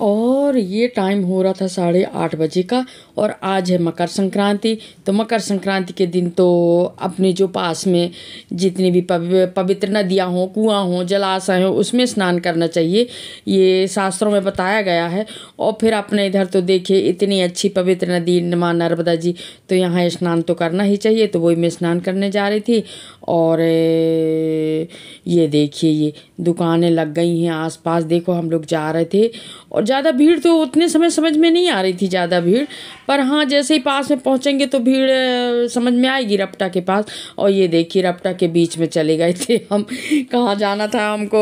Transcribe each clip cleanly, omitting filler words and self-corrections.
और ये टाइम हो रहा था 8:30 का। और आज है मकर संक्रांति। तो मकर संक्रांति के दिन तो अपने जो पास में जितनी भी पवित्र नदियाँ हों, कुआँ हों, जलाशय हों, उसमें स्नान करना चाहिए, ये शास्त्रों में बताया गया है। और फिर अपने इधर तो देखिए इतनी अच्छी पवित्र नदी माँ नर्मदा जी, तो यहाँ स्नान तो करना ही चाहिए। तो वही मैं स्नान करने जा रही थी। और ये देखिए ये दुकानें लग गई हैं आसपास, देखो हम लोग जा रहे थे। और ज़्यादा भीड़ तो उतने समय समझ में नहीं आ रही थी, ज़्यादा भीड़, पर हाँ जैसे ही पास में पहुँचेंगे तो भीड़ समझ में आएगी रपटा के पास। और ये देखिए रपटा के बीच में चले गए थे हम। कहाँ जाना था हमको,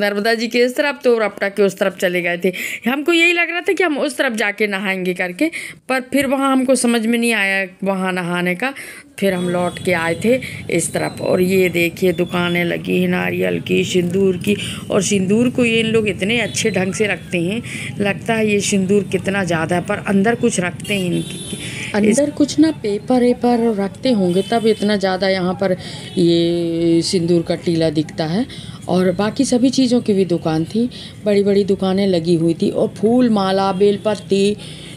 नर्मदा जी के इस तरफ, तो रपटा के उस तरफ चले गए थे। हमको यही लग रहा था कि हम उस तरफ जाके नहाएंगे करके, पर फिर वहाँ हमको समझ में नहीं आया वहाँ नहाने का। फिर हम लौट के आए थे इस तरफ। और ये देखिए दुकानें लगी हैं नारियल की, सिंदूर की। और सिंदूर को ये इन लोग इतने अच्छे ढंग से रखते हैं, लगता है ये सिंदूर कितना ज़्यादा है, पर अंदर कुछ रखते हैं इनके अंदर कुछ ना पेपर वेपर रखते होंगे, तब इतना ज़्यादा यहाँ पर ये सिंदूर का टीला दिखता है। और बाकी सभी चीज़ों की भी दुकान थी, बड़ी बड़ी दुकानें लगी हुई थी। और फूल माला, बेलपत्ती,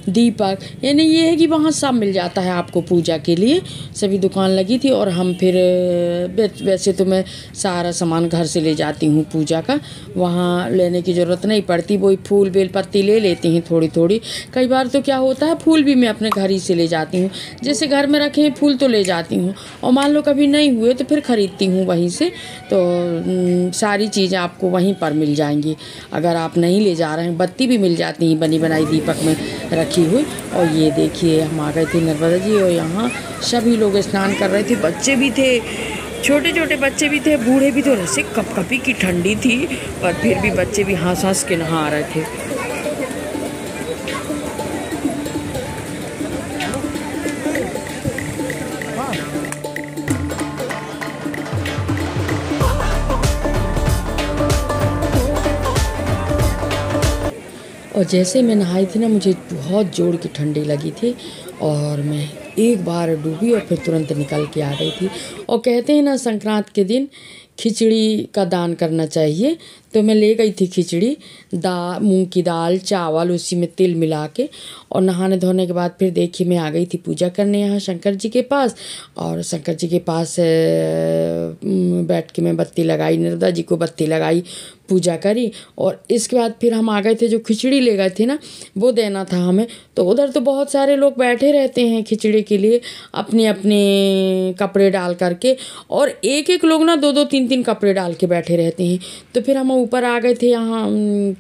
दीपक, यानी ये है कि वहाँ सब मिल जाता है आपको पूजा के लिए, सभी दुकान लगी थी। और हम फिर वैसे तो मैं सारा सामान घर से ले जाती हूँ पूजा का, वहाँ लेने की ज़रूरत नहीं पड़ती, वही फूल बेलपत्ती ले लेती हैं थोड़ी थोड़ी। कई बार तो क्या होता है फूल भी मैं अपने घर ही से ले जाती हूँ, जैसे घर में रखे हैं फूल तो ले जाती हूँ, और मान लो कभी नहीं हुए तो फिर ख़रीदती हूँ वहीं से। तो सारी चीज़ें आपको वहीं पर मिल जाएंगी अगर आप नहीं ले जा रहे हैं। बत्ती भी मिल जाती हैं बनी बनाई दीपक में रखी हुई। और ये देखिए हम आ गए थे नर्मदा जी, और यहाँ सभी लोग स्नान कर रहे थे, बच्चे भी थे, छोटे छोटे बच्चे भी थे, बूढ़े भी थे। ऐसे कपकपी की ठंडी थी, पर फिर भी बच्चे भी हंस हंस के नहा रहे थे। और जैसे मैं नहाई थी ना, मुझे बहुत जोर की ठंडी लगी थी, और मैं एक बार डूबी और फिर तुरंत निकल के आ गई थी। और कहते हैं ना संक्रांत के दिन खिचड़ी का दान करना चाहिए, तो मैं ले गई थी खिचड़ी, मूंग की दाल, चावल, उसी में तिल मिला के। और नहाने धोने के बाद फिर देखिए मैं आ गई थी पूजा करने यहाँ शंकर जी के पास। और शंकर जी के पास बैठ के मैं बत्ती लगाई, नर्मदा जी को बत्ती लगाई, पूजा करी। और इसके बाद फिर हम आ गए थे, जो खिचड़ी ले गए थे ना वो देना था हमें। तो उधर तो बहुत सारे लोग बैठे रहते हैं खिचड़ी के लिए, अपने अपने कपड़े डाल करके, और एक एक लोग ना 2-2 3-3 कपड़े डाल के बैठे रहते हैं। तो फिर हम ऊपर आ गए थे यहाँ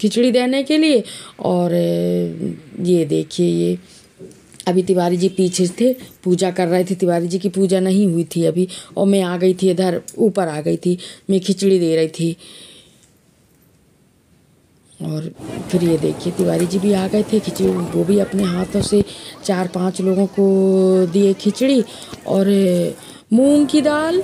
खिचड़ी देने के लिए। और ये देखिए ये अभी तिवारी जी पीछे थे, पूजा कर रहे थे, तिवारी जी की पूजा नहीं हुई थी अभी। और मैं आ गई थी इधर ऊपर आ गई थी, मैं खिचड़ी दे रही थी। और फिर ये देखिए तिवारी जी भी आ गए थे, खिचड़ी वो भी अपने हाथों से 4-5 लोगों को दिए खिचड़ी। और मूंग की दाल,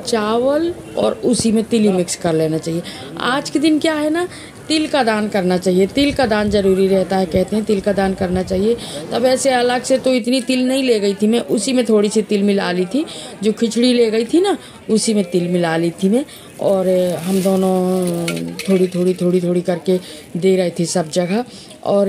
चावल, और उसी में तिल मिक्स कर लेना चाहिए। आज के दिन क्या है ना, तिल का दान करना चाहिए, तिल का दान जरूरी रहता है, कहते हैं तिल का दान करना चाहिए। तब ऐसे अलग से तो इतनी तिल नहीं ले गई थी मैं, उसी में थोड़ी सी तिल मिला ली थी, जो खिचड़ी ले गई थी ना उसी में तिल मिला ली थी मैं। और हम दोनों थोड़ी थोड़ी करके दे रहे थे सब जगह। और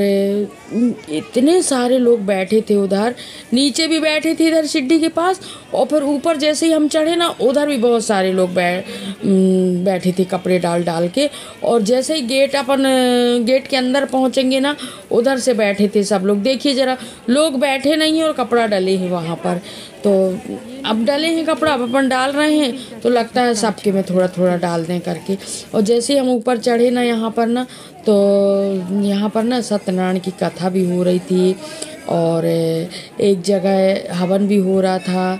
इतने सारे लोग बैठे थे उधर, नीचे भी बैठे थे इधर सीढ़ी के पास, और फिर ऊपर जैसे ही हम चढ़े ना उधर भी बहुत सारे लोग बैठे थे कपड़े डाल डाल के। और जैसे ही गेट के अंदर पहुंचेंगे ना उधर से बैठे थे सब लोग। देखिए जरा, लोग बैठे नहीं हैं और कपड़ा डले हैं वहाँ पर। तो अब डले हैं कपड़ा, अब अपन डाल रहे हैं, तो लगता है सबके में थोड़ा थोड़ा डाल दें करके। और जैसे हम ऊपर चढ़े ना यहाँ पर ना, तो यहाँ पर ना सत्यनारायण की कथा भी हो रही थी, और एक जगह हवन भी हो रहा था।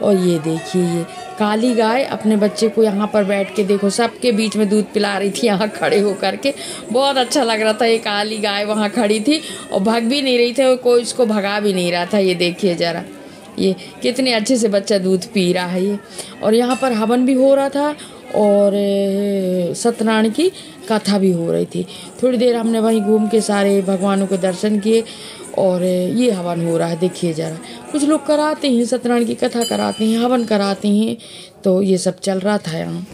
और ये देखिए ये काली गाय अपने बच्चे को यहाँ पर बैठ के, देखो सबके बीच में दूध पिला रही थी यहाँ खड़े होकर के, बहुत अच्छा लग रहा था। ये काली गाय वहाँ खड़ी थी और भाग भी नहीं रही थी, और कोई इसको भगा भी नहीं रहा था। ये देखिए ज़रा, ये कितने अच्छे से बच्चा दूध पी रहा है ये। और यहाँ पर हवन भी हो रहा था, और सत्यनारायण की कथा भी हो रही थी। थोड़ी देर हमने वहीं घूम के सारे भगवानों के दर्शन किए। और ये हवन हो रहा है, देखिए ज़रा, कुछ लोग कराते हैं, सत्यनारायण की कथा कराते हैं, हवन कराते हैं, तो ये सब चल रहा था यहाँ।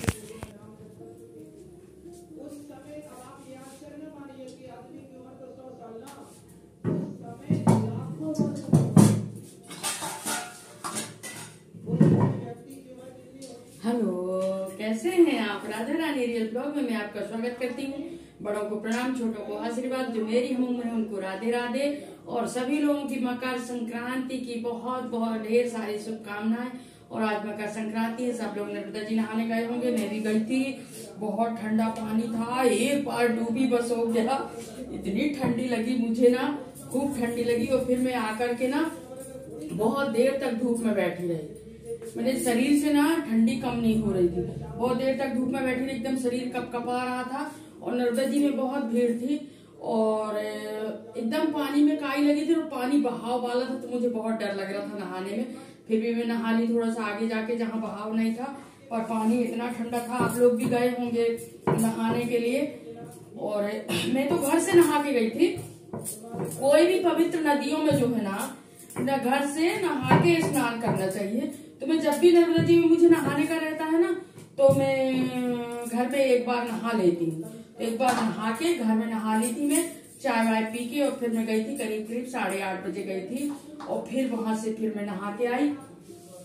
ब्लॉग में मैं आपका स्वागत करती हूँ। बड़ों को प्रणाम, छोटों को आशीर्वाद। जो मेरी हम उम्र है उनको राधे राधे। और सभी लोगों की मकर संक्रांति की बहुत बहुत ढेर सारी शुभकामनाएं। और आज मकर संक्रांति है, सब लोग नर्मदा जी नहाने गए होंगे, मैं भी गई थी। बहुत ठंडा पानी था, एक बार डूबी बस हो गया। इतनी ठंडी लगी मुझे ना, खूब ठंडी लगी। और फिर मैं आकर के ना बहुत देर तक धूप में बैठी रही। मेरे शरीर से ना ठंडी कम नहीं हो रही थी, बहुत देर तक धूप में बैठी रही, एकदम शरीर कपकपा रहा था। और नर्मदा जी में बहुत भीड़ थी और एकदम पानी में काई लगी थी और पानी बहाव वाला था, तो मुझे बहुत डर लग रहा था नहाने में। फिर भी मैं नहा ली थोड़ा सा आगे जाके जहाँ बहाव नहीं था, और पानी इतना ठंडा था। आप लोग भी गए होंगे नहाने के लिए, और मैं तो घर से नहा के गई थी। कोई भी पवित्र नदियों में जो है ना घर से नहा के स्नान करना चाहिए। तो मैं जब भी नर्मदा जी में मुझे नहाने का रहता है ना, तो मैं घर में एक बार नहा लेती हूँ। तो एक बार नहा के घर में नहा ली थी मैं, चाय वाय पी के। और फिर मैं गई थी करीब 8:30 बजे गई थी। और फिर वहां से फिर मैं नहा के आई,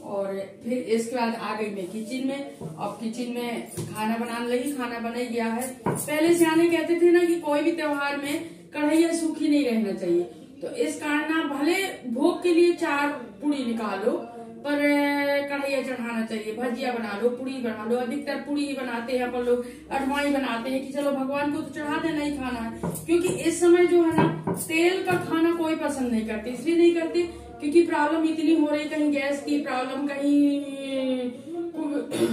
और फिर इसके बाद आ गई मैं किचन में। अब किचन में खाना बनाने लगी, खाना बन गया है। पहले सियाने कहते थे ना कि कोई भी त्योहार में कढ़ाइयाँ सूखी नहीं रहना चाहिए, तो इस कारण ना भले भोग के लिए 4 पूड़ी निकालो, पर कढ़ाइया चढ़ाना चाहिए। भजिया बना लो, पूड़ी बना लो, अधिकतर पूड़ी ही बनाते हैं अपन लोग। अठवाई बनाते हैं कि चलो भगवान को तो चढ़ा देना ही खाना है, क्योंकि इस समय जो है ना तेल का खाना कोई पसंद नहीं करते। इसलिए नहीं करते क्योंकि प्रॉब्लम इतनी हो रही, कहीं गैस की प्रॉब्लम, कहीं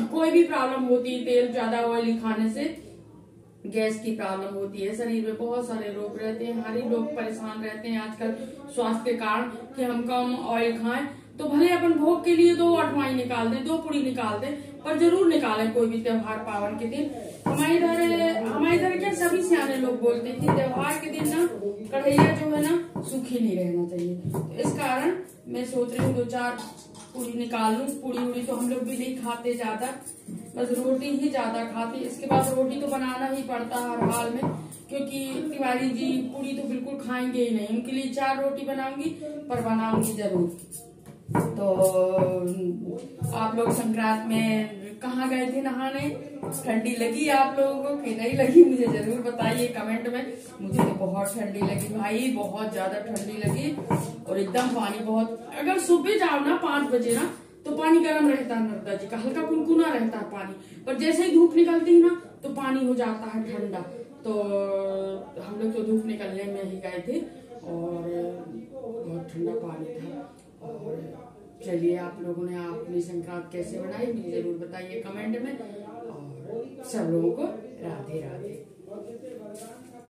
कोई भी प्रॉब्लम होती है। तेल ज्यादा ऑयली खाने से गैस की प्रॉब्लम होती है, शरीर में बहुत सारे रोग रहते हैं। हर ही लोग परेशान रहते हैं आजकल स्वास्थ्य के कारण कि हम कम ऑयल खाएं। तो भले अपन भोग के लिए 2 अठवाई निकाल दें, 2 पूड़ी निकाल दें, पर जरूर निकालें कोई भी त्योहार पावन के दिन। हमारे इधर क्या सभी सियाने लोग बोलते हैं कि त्योहार के दिन ना कढ़ैया जो है ना सूखी नहीं रहना चाहिए। तो इस कारण मैं सोच रही हूँ 2-4 पूड़ी निकाल लूं। पूड़ी उड़ी तो हम लोग भी नहीं खाते ज्यादा, बस रोटी ही ज्यादा खाते। इसके बाद रोटी तो बनाना ही पड़ता है हर हाल में, क्योंकि तिवारी जी पूड़ी तो बिल्कुल खाएंगे ही नहीं। उनके लिए 4 रोटी बनाऊंगी, पर बनाऊंगी जरूर। तो आप लोग संक्रांत में कहाँ गए थे नहाने? ठंडी लगी आप लोगों को कि नहीं लगी? मुझे जरूर बताइए कमेंट में। मुझे तो बहुत ठंडी लगी भाई, बहुत ज्यादा ठंडी लगी। और एकदम पानी बहुत, अगर सुबह जाओ ना 5 बजे ना, तो पानी गर्म रहता है नर्मदा जी का, हल्का कुनकुना रहता है पानी। पर जैसे ही धूप निकलती है ना, तो पानी हो जाता है ठंडा। तो हम लोग तो धूप निकलने में ही गए थे और बहुत ठंडा पानी था। और चलिए, आप लोगों ने अपनी संक्रांत कैसे बनाई मुझे जरूर बताइए कमेंट में। और सब लोगों को राधे राधे।